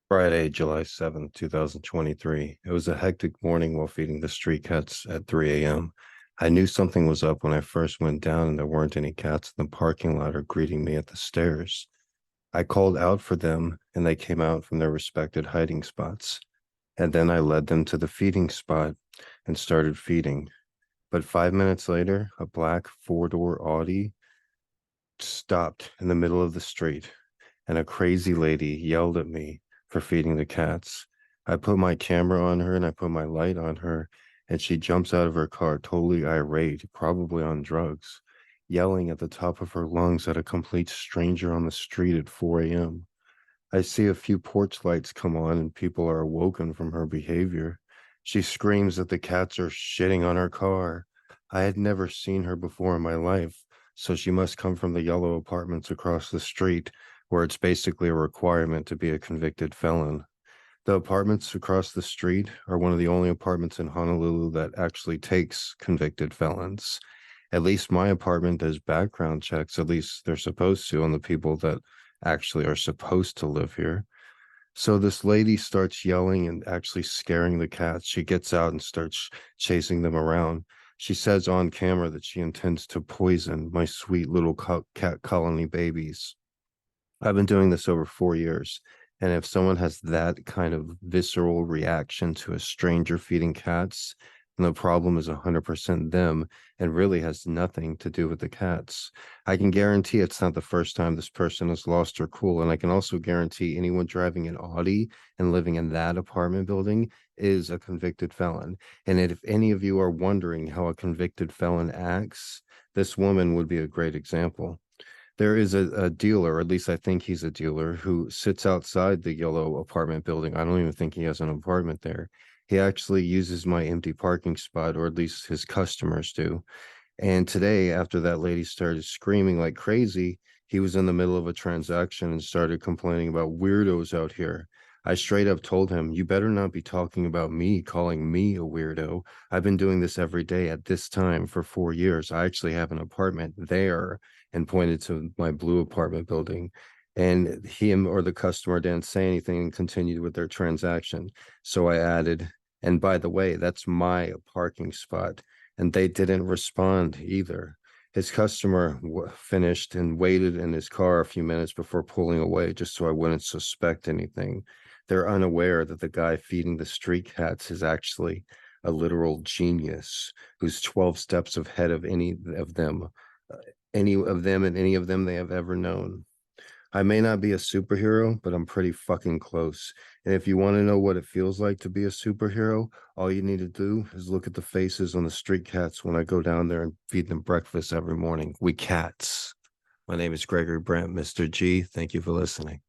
Friday, July 7th, 2023. It was a hectic morning while feeding the street cats at 3 a.m. I knew something was up when I first went down and there weren't any cats in the parking lot or greeting me at the stairs. I called out for them and they came out from their respected hiding spots. And then I led them to the feeding spot and started feeding. But 5 minutes later, a black four-door Audi stopped in the middle of the street and a crazy lady yelled at me for feeding the cats. I put my camera on her and I put my light on her, and she jumps out of her car totally irate, probably on drugs, yelling at the top of her lungs at a complete stranger on the street at 4 a.m. I see a few porch lights come on and people are awoken from her behavior. She screams that the cats are shitting on her car. I had never seen her before in my life, so she must come from the yellow apartments across the street, where it's basically a requirement to be a convicted felon. The apartments across the street are one of the only apartments in Honolulu that actually takes convicted felons. At least my apartment does background checks, at least they're supposed to, on the people that actually are supposed to live here. So this lady starts yelling and actually scaring the cats. She gets out and starts chasing them around. She says on camera that she intends to poison my sweet little cat colony babies. I've been doing this over 4 years. And if someone has that kind of visceral reaction to a stranger feeding cats, then the problem is 100% them and really has nothing to do with the cats. I can guarantee it's not the first time this person has lost her cool. And I can also guarantee anyone driving an Audi and living in that apartment building is a convicted felon. And if any of you are wondering how a convicted felon acts, this woman would be a great example. There is a dealer, or at least I think he's a dealer, who sits outside the yellow apartment building. I don't even think he has an apartment there. He actually uses my empty parking spot, or at least his customers do. And today, after that lady started screaming like crazy, he was in the middle of a transaction and started complaining about weirdos out here. I straight up told him, "You better not be talking about me, calling me a weirdo. I've been doing this every day at this time for 4 years. I actually have an apartment there," and pointed to my blue apartment building. And him or the customer didn't say anything and continued with their transaction. So I added, "And by the way, that's my parking spot." And they didn't respond either. His customer finished and waited in his car a few minutes before pulling away just so I wouldn't suspect anything. They're unaware that the guy feeding the street cats is actually a literal genius who's 12 steps ahead of uh, any of them and any of them they have ever known. I may not be a superhero, but I'm pretty fucking close. And if you want to know what it feels like to be a superhero, all you need to do is look at the faces on the street cats when I go down there and feed them breakfast every morning. We cats. My name is Gregory Brandt, Mr. G. Thank you for listening.